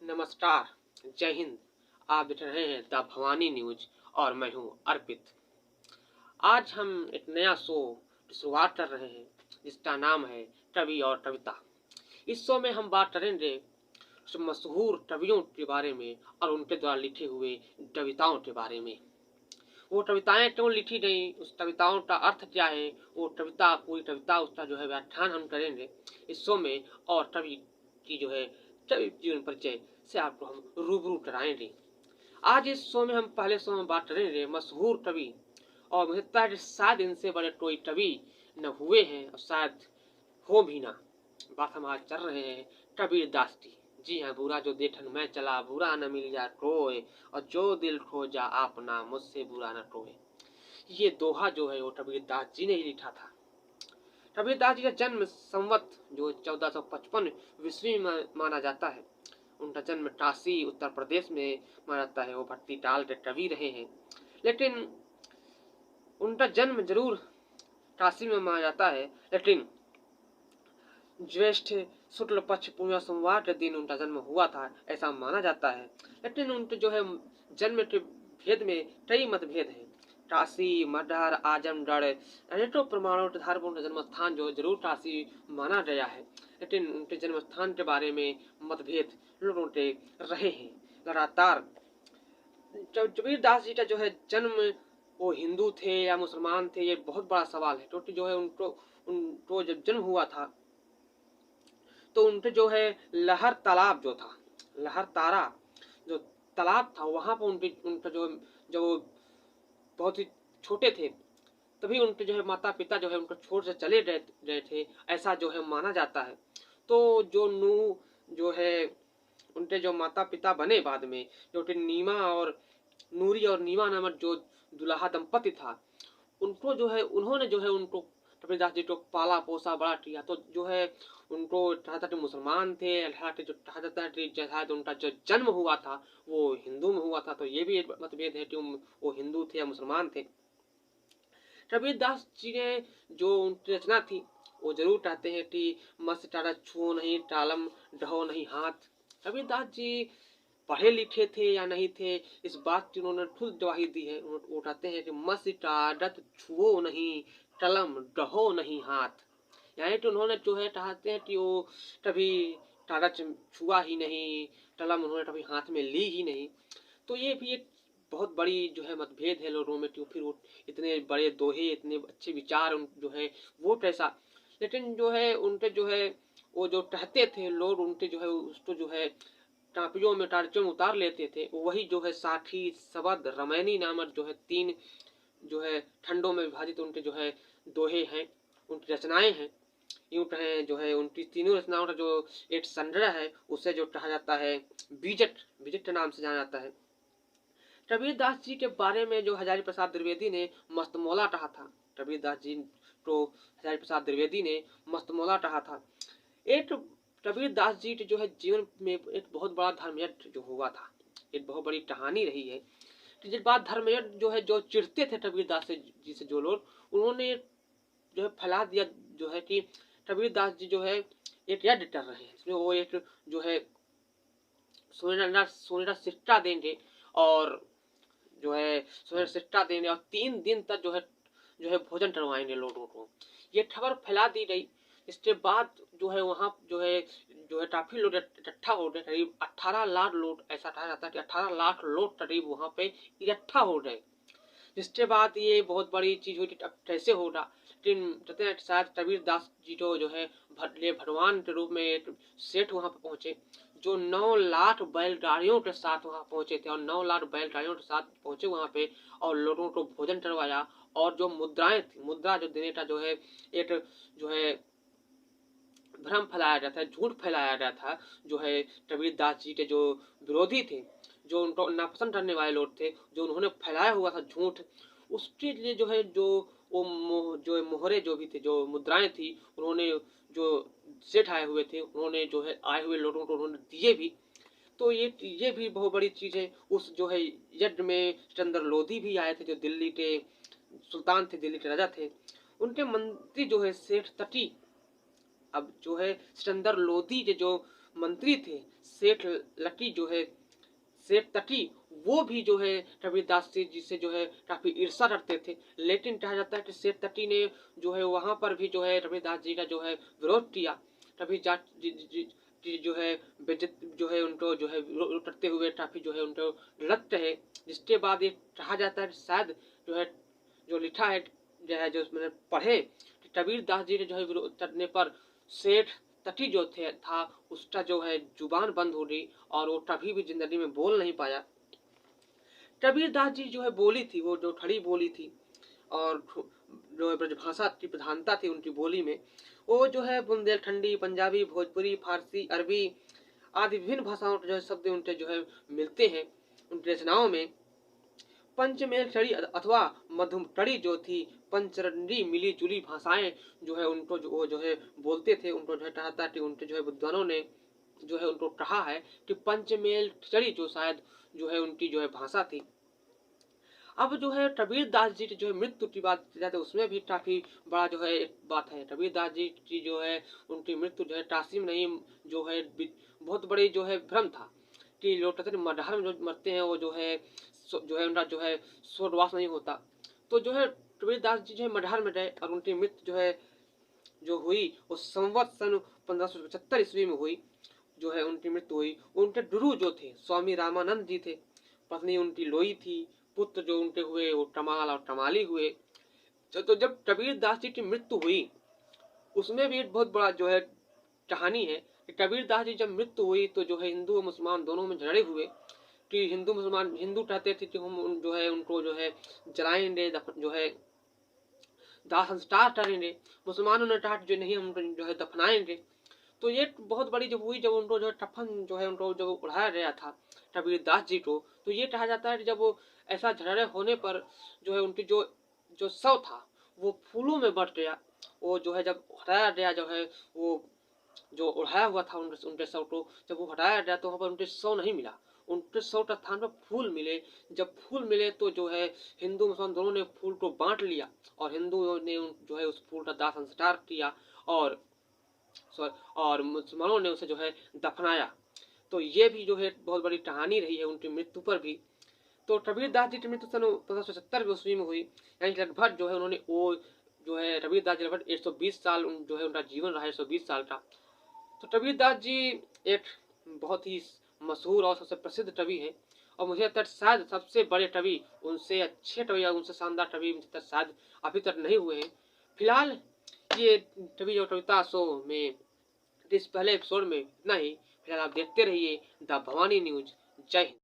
नमस्कार, जय हिंद। आप देख रहे हैं द भवानी न्यूज और मैं हूं अर्पित। आज हम एक नया शो की शुरुआत कर रहे हैं जिसका नाम है कवि और कविता। इस शो में हम बात करेंगे कुछ मशहूर कवियों के बारे में और उनके द्वारा लिखे हुए कविताओं के बारे में। वो कविताएं क्यों लिखी गई, उस कविताओं का अर्थ क्या है, वो कविता पूरी कविता उसका जो है व्याख्यान हम करेंगे इस शो में। और कवि की जो है कवि जीवन परिचय से आपको हम रूबरू कराएंगे। आज इस शो में हम पहले शो में बात करेंगे मशहूर कवि, और मुझे लगता है कि शायद इनसे बड़े कोई कवि न हुए हैं और शायद हो भी ना। बात हम आज कर रहे हैं कबीर दास की। जी हाँ, बुरा जो देखन मैं चला, बुरा न मिल जा कोय, और जो दिल खोजा आपना, मुझसे बुरा न कोय। ये दोहा जो है वो कबीर दास जी ने ही लिखा था। कबीर दास जी का जन्म संवत जो 1455 ईस्वी में माना जाता है। उनका जन्म काशी उत्तर प्रदेश में माना जाता है। वो भक्ति टाल के कवि रहे हैं, लेकिन उनका जन्म जरूर काशी में माना जाता है, लेकिन ज्येष्ठ शुक्ल पक्ष पूर्णिमा सोमवार के दिन उनका जन्म हुआ था ऐसा माना जाता है। लेकिन उनके जो है जन्म के भेद में कई मतभेद हैं। काशी, मडर, आजमगढ़ अनेकों प्रमाणों के आधार पर उनका जन्म स्थान जो जरूर काशी माना गया है, लेकिन उनके जन्म स्थान के बारे में मतभेद लोगों के रहे हैं लगातार। कबीर दास जी का जो है जन्म, वो हिंदू थे या मुसलमान थे, ये बहुत बड़ा सवाल है। क्योंकि जो है उनको जब जन्म हुआ था तो उनके जो है लहर तालाब जो था, लहर तारा जो तालाब था, वहां पर उनका जो बहुत ही छोटे थे, तभी उनके जो है माता पिता जो है उनको छोड़ से चले गए थे, ऐसा जो है माना जाता है। तो जो नू जो है उनके जो माता पिता बने बाद में, जो कि नीमा और नूरी और नीमा नामक जो दुल्हा दंपति था, उनको जो है उन्होंने जो है उनको कबीरदास जी को पाला पोसा बड़ा किया। तो जो है उनको कहा जाता है मुसलमान थे, हालांकि जो कहा जाता है शायद उनका जो जन्म हुआ था वो हिंदू में हुआ था। तो ये भी एक मतभेद है कि वो हिंदू थे या मुसलमान थे। कबीरदास जी ने जो उनकी रचना थी वो जरूर चाहते हैं कि मस्त टारा छुओ नहीं, टालम ढहो नहीं हाथ। कबीरदास जी पढ़े लिखे थे या नहीं थे, इस बात की उन्होंने खुद गवाही दी है। वो कहते हैं कि मस्त टारत छुओ नहीं, कलम ढहो नहीं हाथ। यानी कि उन्होंने जो है चाहते हैं कि वो कभी कागज छुआ ही नहीं, कलम उन्होंने कभी हाथ में ली ही नहीं। तो ये भी एक बहुत बड़ी जो है मतभेद है लोगों में कि फिर वो इतने बड़े दोहे, इतने अच्छे विचार जो है वो कैसा। लेकिन जो है उनके जो है वो जो कहते थे लोग, उनके जो है उसको जो है कापियों में टार्चों में उतार लेते थे। वही जो है साखी, शबद, रमैनी नामक जो है तीन जो है खंडों में विभाजित उनके जो है दोहे हैं, उनकी रचनाएं हैं। यूं कहें जो है उनकी तीनों रचनाओं का जो एक संग्रह है उसे जो कहा जाता है बीजट, बीजट के नाम से जाना जाता है। कबीर दास जी के बारे में जो हजारी प्रसाद द्विवेदी ने मस्तमौला कहा था, कबीर दास जी को हजारी प्रसाद द्विवेदी ने मस्तमौला कहा था। एक कबीर दास जी के जो है जीवन में एक बहुत बड़ा धर्मयज्ञ जो हुआ था, एक बहुत बड़ी कहानी रही है। कि जिस बात धर्मयज्ञ जो है जो चिढ़ते थे कबीर दास जी से जो लोग, उन्होंने जो है फैला दिया जो है कि कबीर दास जी जो है एक यज्ञ कर रहे हैं, इसमें वो एक जो है सोने का सिक्का देंगे, और जो है सोने का सिक्का देंगे और 3 दिन तक जो है भोजन करवाएंगे लोगों को। ये खबर फैला दी गई। इसके बाद जो है वहाँ जो है काफी लोग इकट्ठा हो गए, करीब 18 लाख लोग, ऐसा कहा जाता है कि 18 लाख लोग करीब वहाँ पे इकट्ठा हो गए। जिसके बाद ये बहुत बड़ी चीज हुई कि अब कैसे होगा। लेकिन कहते हैं शायद कबीर दास जी तो जो है भगवान के रूप में एक सेठ वहां पर पहुंचे, जो 9 लाख बैलगाड़ियों के साथ वहां पहुंचे थे, और 9 लाख बैलगाड़ियों के साथ पहुंचे वहां पे और लोगों को भोजन करवाया। और जो मुद्राएं थी, मुद्रा जो देने का जो है एक जो है भ्रम फैलाया गया था, झूठ फैलाया गया था। जो है कबीर दास जी के जो विरोधी थे, जो उनको नापसंद करने वाले लोग थे, जो उन्होंने फैलाया हुआ था झूठ, उसके लिए जो है जो वो जो मोहरे जो भी थे, जो मुद्राएं थी, उन्होंने जो सेठ आए हुए थे उन्होंने जो है आए हुए लोगों को उन्होंने दिए भी। तो ये भी बहुत बड़ी चीज है। उस जो है यज्ञ में चंद्र लोधी भी आए थे, जो दिल्ली के सुल्तान थे, दिल्ली के राजा थे। उनके मंत्री जो है सेठ तटी, अब जो है सिकंदर लोधी के जो मंत्री थे, सेठ लटी जो है, सेठ तटी, वो भी जो है रविदास जी से जो है काफी ईर्ष्या करते थे। लेकिन कहा जाता है कि सेठ तटी ने जो है वहां पर भी जो है रविदास जी का जो है विरोध किया। रविदास जी जो है बेइज्जत जो है उनको जो है विरोध करते हुए काफी जो है उनको लगते है। जिसके बाद ये कहा जाता है कि शायद जो है जो लिखा है जो है जो मैंने पढ़े कि कबीर दास जी ने जो है विरोध करने पर सेठ तटी जो थे था उसका जो है जुबान बंद हो गई और वो कभी भी जिंदगी में बोल नहीं पाया। कबीर दास जी जो है बोली थी, वो जो खड़ी बोली थी और जो है ब्रजभाषा की प्रधानता थी उनकी बोली में, वो जो है बुंदेलखंडी, पंजाबी, भोजपुरी, फारसी, अरबी आदि विभिन्न भाषाओं के जो है शब्द उनके जो है मिलते हैं उनकी रचनाओं में। पंचमेल छड़ी अथवा मध्यम छड़ी जो थी पंचरंडी मिली जुली भाषाएं जो है उनको जो वो जो है बोलते थे। उनको जो है कहा था कि उनके जो है विद्वानों ने जो है उनको कहा है कि पंचमेल छड़ी जो शायद जो है उनकी जो है भाषा थी। अब जो है कबीर दास जी की जो है मृत्यु की बात की जाए तो उसमें भी काफी बड़ा जो है एक बात है। कबीर दास जी की जो है उनकी मृत्यु जो है काशी में नहीं, जो है बहुत बड़ी जो है भ्रम था कि लोग कहते हैं मडहर में जो मरते हैं वो जो है जो है उनका जो है स्वर्गवास नहीं होता। तो जो है कबीर दास जी जो है मडहर में गए और उनकी मृत्यु जो है जो हुई वो संवत सन 1575 ईस्वी में हुई, जो है उनकी मृत्यु हुई। उनके गुरु जो थे स्वामी रामानंद जी थे, पत्नी उनकी लोई थी, पुत्र जो उनके हुए वो कमाल और कमाली हुए। तो जब कबीर दास जी की मृत्यु हुई उसमें भी एक बहुत बड़ा जो है कहानी है कि कबीर दास जी जब मृत्यु हुई तो जो है हिंदू और मुसलमान दोनों में झगड़े हुए कि हिंदू मुसलमान, हिंदू कहते थे कि हम जो है उनको जो है जलाएंगे, जो है दाह संस्कार करेंगे। मुसलमानों ने कहा जो नहीं हम जो है दफनाएंगे। तो ये बहुत बड़ी जब हुई, जब उनको जो है कफन जो है उनको जब उड़ाया गया था कबीर दास जी को, तो ये कहा जाता है कि जब वो ऐसा झगड़े होने पर जो है उनकी जो जो शव था वो फूलों में बट गया। वो जो है जब हटाया गया जो है वो जो उड़ाया हुआ था उनके शव को, जब वो हटाया गया तो वहाँ पर उनके शव नहीं मिला, उनके शव के स्थान पर फूल मिले। जब फूल मिले तो जो है हिंदू मुसलमान दोनों ने फूल को बांट लिया और हिंदुओं ने जो है उस फूल का दाह संस्कार किया और मुसलमानों ने उसे जो है दफनाया। तो ये भी जो है बहुत बड़ी कहानी रही है उनकी मृत्यु पर भी। तो कबीर दास जी की मृत्यु सन 1570 ईस्वी में हुई, यानी लगभग जो है उन्होंने वो जो है कबीर दास जी लगभग 120 साल जो है उनका जीवन रहा है, 120 साल का। तो कबीर दास जी एक बहुत ही मशहूर और सबसे प्रसिद्ध कवि हैं और मुझे लगता है शायद सबसे बड़े कवि, उनसे अच्छे कवि या उनसे शानदार कवि मुझे लगता है शायद अभी तक नहीं हुए हैं। फिलहाल ये कवि और कविता शो में इस पहले एपिसोड में इतना ही। फिलहाल आप देखते रहिए द भवानी न्यूज। जय हिंद।